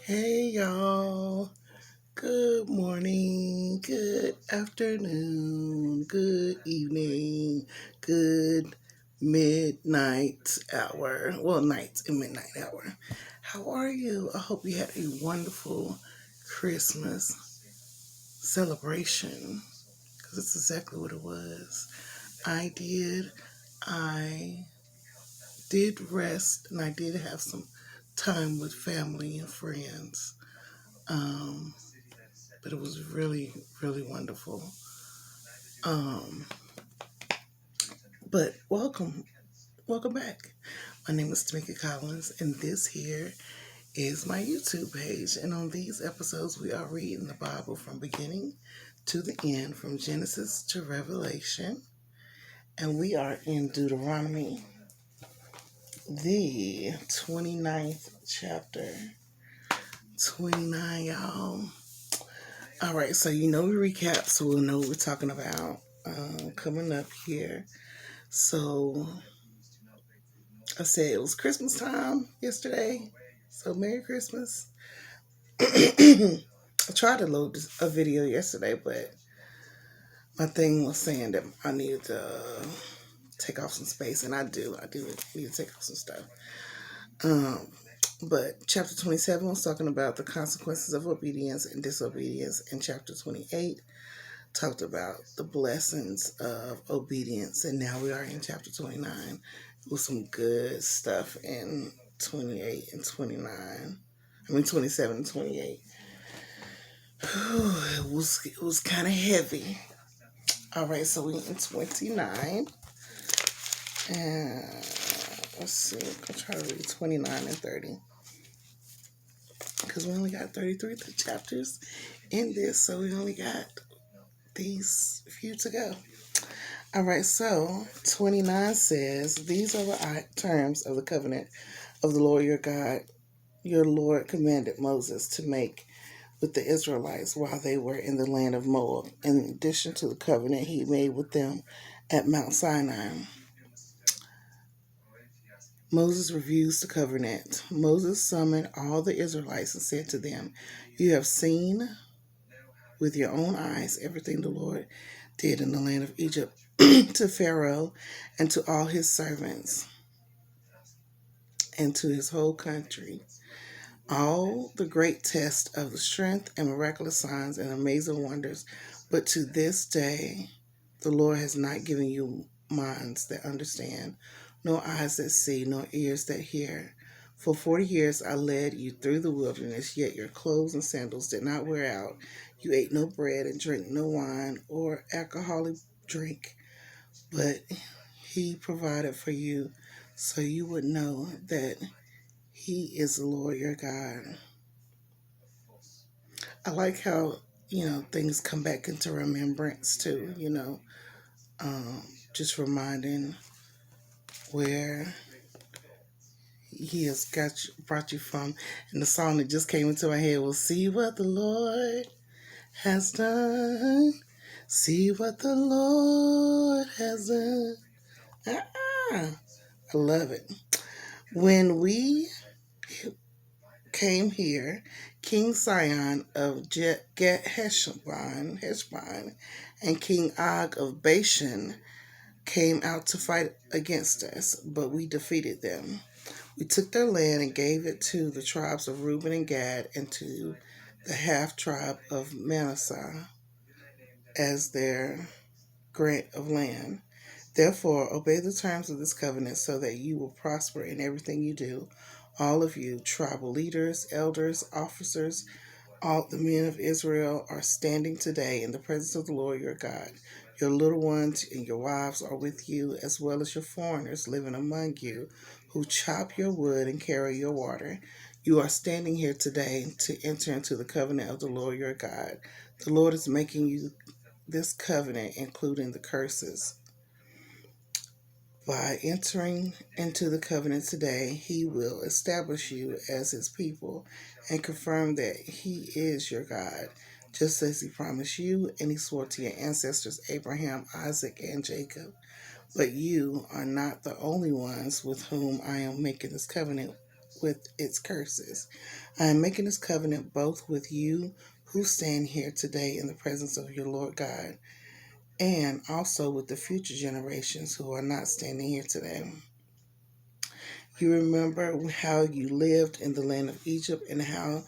Hey y'all, good morning, good afternoon, good evening, good midnight hour. Well, night and midnight hour. How are you? I hope you had a wonderful Christmas celebration because that's exactly what it was. I did. I did rest and I did have some time with family and friends. Um, but it was really, really wonderful. Um, but welcome back. My name is Tamika Collins, and this here is my YouTube page. And on these episodes, we are reading the Bible from beginning to the end, from Genesis to Revelation. And we are in Deuteronomy, the 29th chapter. 29, y'all. All right, so we recap, so we'll know what we're talking about coming up here. So I said it was Christmas time yesterday, so Merry Christmas. I tried to load a video yesterday, but my thing was saying that I needed to take off some space, and I do need to take off some stuff. But chapter 27 was talking about the consequences of obedience and disobedience, and chapter 28 talked about the blessings of obedience, and now we are in chapter 29 with some good stuff in 28 and 29. 27 and 28. It was kind of heavy. All right, so we're in 29. And let's see, I'll try to read 29 and 30. Because we only got 33 chapters in this, so we only got these few to go. All right, so 29 says, "These are the terms of the covenant of the Lord your God. Your Lord commanded Moses to make with the Israelites while they were in the land of Moab, in addition to the covenant he made with them at Mount Sinai." Moses reviews the covenant. Moses summoned all the Israelites and said to them, "You have seen with your own eyes everything the Lord did in the land of Egypt to Pharaoh and to all his servants and to his whole country. All the great tests of the strength and miraculous signs and amazing wonders. But to this day, the Lord has not given you minds that understand, nor eyes that see, nor ears that hear. For 40 years I led you through the wilderness, yet your clothes and sandals did not wear out. You ate no bread and drank no wine or alcoholic drink, but he provided for you so you would know that he is the Lord your God." I like how, things come back into remembrance too, just reminding where he has brought you from. And the song that just came into my head was "See What the Lord Has Done. See What the Lord Has Done." I love it. When we came here, King Sion of Heshbon and King Og of Bashan came out to fight against us, but we defeated them. We took their land and gave it to the tribes of Reuben and Gad and to the half tribe of Manasseh as their grant of land. Therefore, obey the terms of this covenant so that you will prosper in everything you do. All of you, tribal leaders, elders, officers, all the men of Israel are standing today in the presence of the Lord your God. Your little ones and your wives are with you, as well as your foreigners living among you, who chop your wood and carry your water. You are standing here today to enter into the covenant of the Lord your God. The Lord is making you this covenant, including the curses. By entering into the covenant today, he will establish you as his people and confirm that he is your God, just as he promised you and he swore to your ancestors Abraham, Isaac, and Jacob. But you are not the only ones with whom I am making this covenant with its curses. I am making this covenant both with you who stand here today in the presence of your Lord God, and also with the future generations who are not standing here today. You remember how you lived in the land of Egypt and how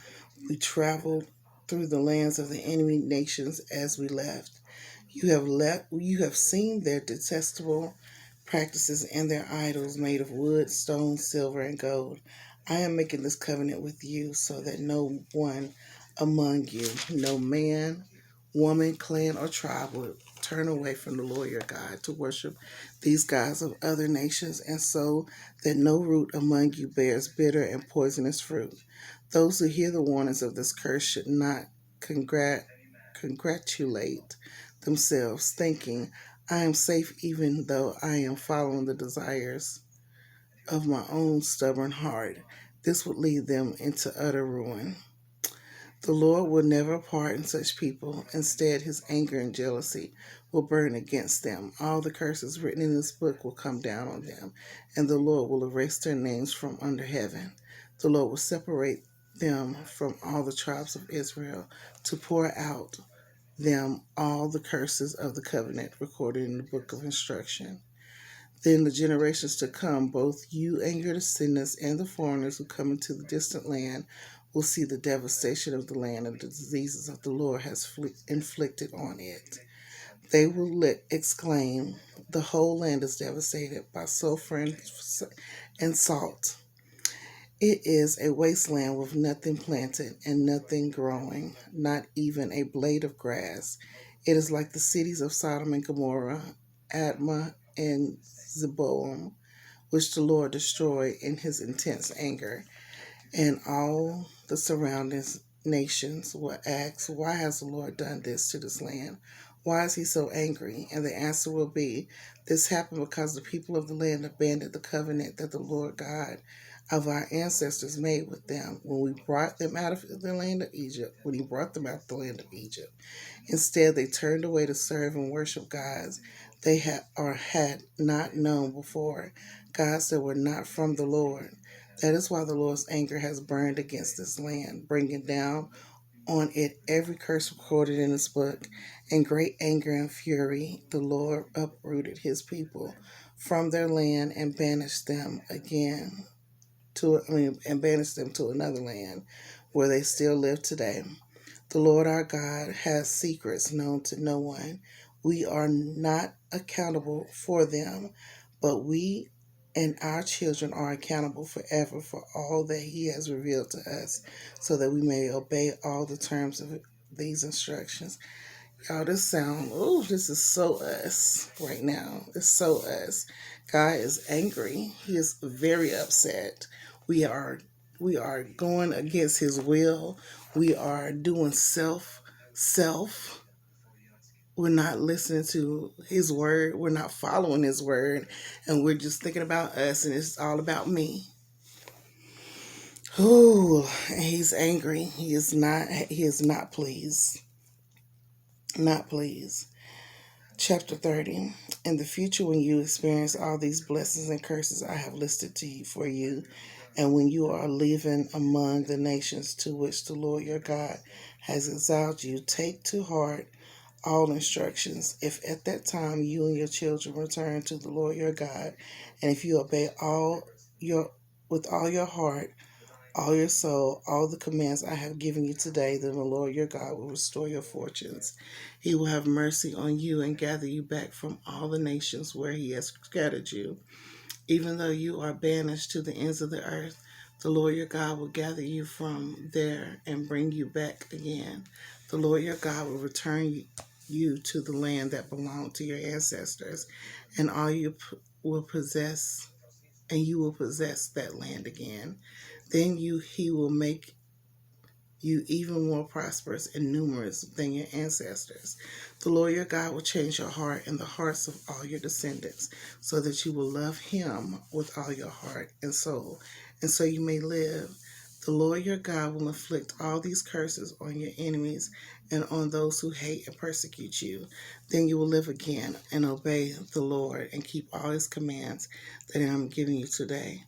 we traveled through the lands of the enemy nations as we left. You have seen their detestable practices and their idols made of wood, stone, silver, and gold. I am making this covenant with you so that no one among you, no man, woman, clan, or tribe will turn away from the Lord your God to worship these gods of other nations, and so that no root among you bears bitter and poisonous fruit. Those who hear the warnings of this curse should not congratulate themselves, thinking, I am safe even though I am following the desires of my own stubborn heart. This would lead them into utter ruin. The Lord will never pardon such people. Instead, his anger and jealousy will burn against them. All the curses written in this book will come down on them, and the Lord will erase their names from under heaven. The Lord will separate them from all the tribes of Israel to pour out them all the curses of the covenant recorded in the book of instruction. Then the generations to come, both you and your descendants and the foreigners who come into the distant land, will see the devastation of the land and the diseases that the Lord has inflicted on it. They will exclaim, the whole land is devastated by sulfur and salt. It is a wasteland with nothing planted and nothing growing, not even a blade of grass. It is like the cities of Sodom and Gomorrah, Admah and Zeboim, which the Lord destroyed in his intense anger. And all the surrounding nations will ask, why has the Lord done this to this land? Why is he so angry? And the answer will be, this happened because the people of the land abandoned the covenant that the Lord God of our ancestors made with them when we brought them out of the land of Egypt, when he brought them out of the land of Egypt. Instead, they turned away to serve and worship gods they had not known before, gods that were not from the Lord. That is why the Lord's anger has burned against this land, bringing down on it every curse recorded in this book. In great anger and fury, the Lord uprooted his people from their land and banished them to another land where they still live today. The Lord our God has secrets known to no one. We are not accountable for them, but we and our children are accountable forever for all that he has revealed to us, so that we may obey all the terms of these instructions. Y'all, this is so us right now. It's so us. God is angry. He is very upset. We are we are going against his will. We are doing self. We're not listening to his word. We're not following his word. And we're just thinking about us, and it's all about me. Ooh, he's angry. He is not pleased. Not pleased. Chapter 30. In the future, when you experience all these blessings and curses I have listed to you for you, and when you are living among the nations to which the Lord your God has exiled you, take to heart all instructions. If at that time you and your children return to the Lord your God, and if you obey your with all your heart, all your soul, all the commands I have given you today, then the Lord your God will restore your fortunes. He will have mercy on you and gather you back from all the nations where he has scattered you. Even though you are banished to the ends of the earth, the Lord your God will gather you from there and bring you back again. The Lord your God will return you to the land that belonged to your ancestors, and all you will possess, and you will possess that land again. Then he will make you even more prosperous and numerous than your ancestors. The Lord your God will change your heart and the hearts of all your descendants, so that you will love him with all your heart and soul, and so you may live. The Lord your God will inflict all these curses on your enemies and on those who hate and persecute you. Then you will live again and obey the Lord and keep all his commands that I am giving you today.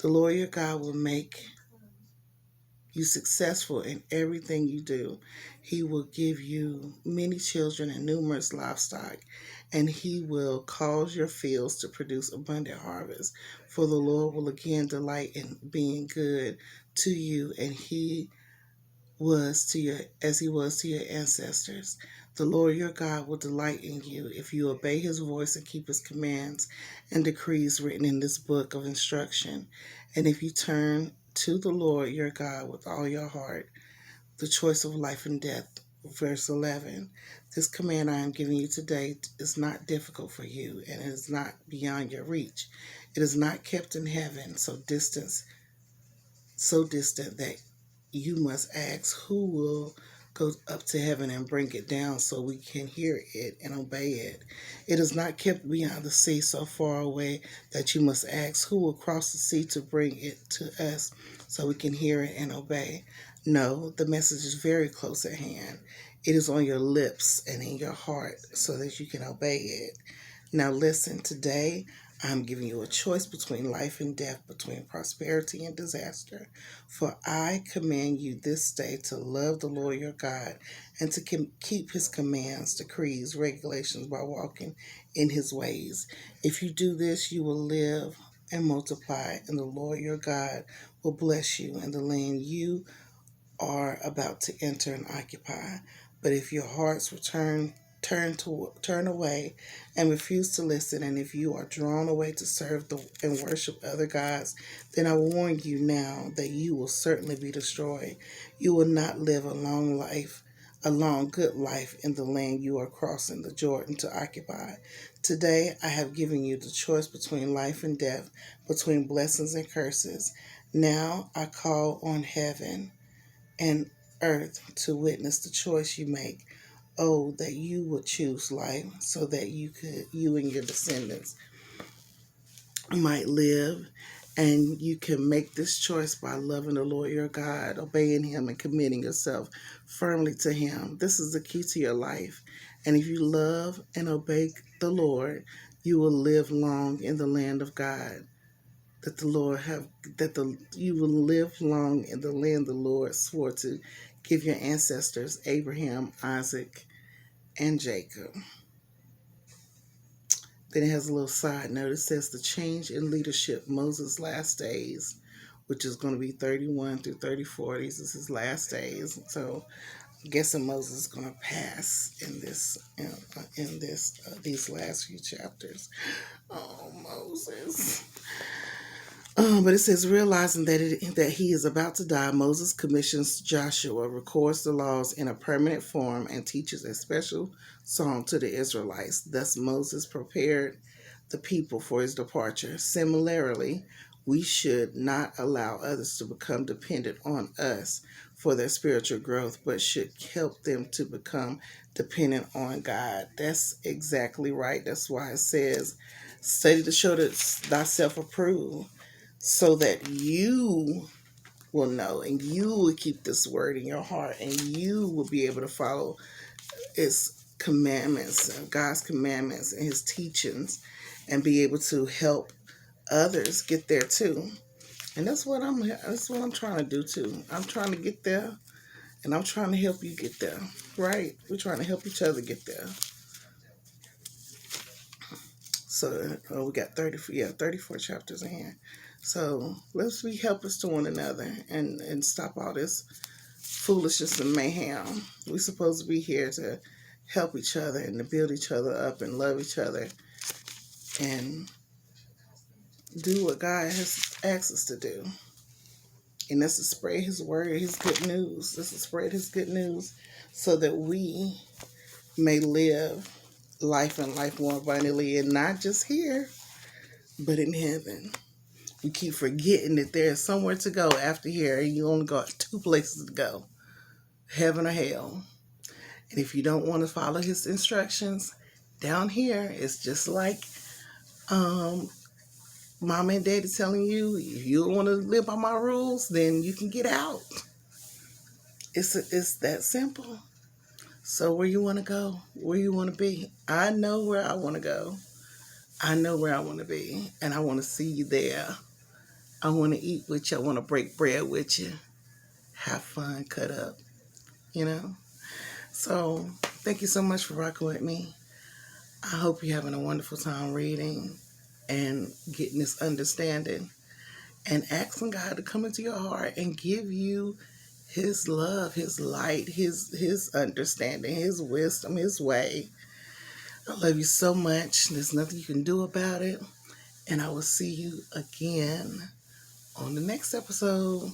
The Lord your God will make you successful in everything you do. He will give you many children and numerous livestock, and he will cause your fields to produce abundant harvest. For the Lord will again delight in being good to you, and he was to your as he was to your ancestors. The Lord your God will delight in you if you obey his voice and keep his commands and decrees written in this book of instruction. And if you turn to the Lord your God with all your heart, the choice of life and death. Verse 11. This command I am giving you today is not difficult for you, and it is not beyond your reach. It is not kept in heaven, so distant that you must ask, who will go up to heaven and bring it down so we can hear it and obey it? It is not kept beyond the sea, so far away that you must ask, who will cross the sea to bring it to us so we can hear it and obey? No, the message is very close at hand. It is on your lips and in your heart so that you can obey it. Now listen, today I'm giving you a choice between life and death, between prosperity and disaster. For I command you this day to love the Lord your God and to keep his commands, decrees, regulations by walking in his ways. If you do this, you will live and multiply, and the Lord your God will bless you in the land you are about to enter and occupy. But if your hearts turn away and refuse to listen, and if you are drawn away to serve and worship other gods, then I warn you now that you will certainly be destroyed. You will not live a long good life in the land you are crossing the Jordan to occupy. Today I have given you the choice between life and death, between blessings and curses. Now I call on heaven and earth to witness the choice you make. Oh, that you would choose life so that you and your descendants might live. And you can make this choice by loving the Lord your God, obeying him, and committing yourself firmly to him. This is the key to your life. And if you love and obey the Lord, you will live long in the land of God that the Lord have that the you will live long in the land the Lord swore to give your ancestors Abraham, Isaac, and Jacob. Then it has a little side note. It says the change in leadership, Moses' last days, which is going to be 31 through 34. These is his last days. So I'm guessing Moses is going to pass in these last few chapters. Oh, Moses. But it says, realizing that he is about to die, Moses commissions Joshua, records the laws in a permanent form, and teaches a special song to the Israelites. Thus, Moses prepared the people for his departure. Similarly, we should not allow others to become dependent on us for their spiritual growth, but should help them to become dependent on God. That's exactly right. That's why it says, study to show that thyself approved, so that you will know and you will keep this word in your heart, and you will be able to follow his commandments, God's commandments and his teachings, and be able to help others get there too. And that's what I'm trying to do too. I'm trying to get there, and I'm trying to help you get there. Right? We're trying to help each other get there. So we got 34 chapters in here. So let's be helpers to one another and stop all this foolishness and mayhem. We're supposed to be here to help each other and to build each other up and love each other and do what God has asked us to do. And that's to spread his word, his good news. That's to spread his good news so that we may live life and life more abundantly, and not just here, but in heaven. We keep forgetting that there's somewhere to go after here, and you only got two places to go, heaven or hell. And if you don't want to follow his instructions, down here, it's just like mom and daddy telling you, if you don't want to live by my rules, then you can get out. It's that simple. So where you want to go, where you want to be, I know where I want to go. I know where I want to be, and I want to see you there. I want to eat with you. I want to break bread with you. Have fun, cut up, you know? So thank you so much for rocking with me. I hope you're having a wonderful time reading and getting this understanding and asking God to come into your heart and give you his love, his light, his understanding, his wisdom, his way. I love you so much. There's nothing you can do about it. And I will see you again on the next episode.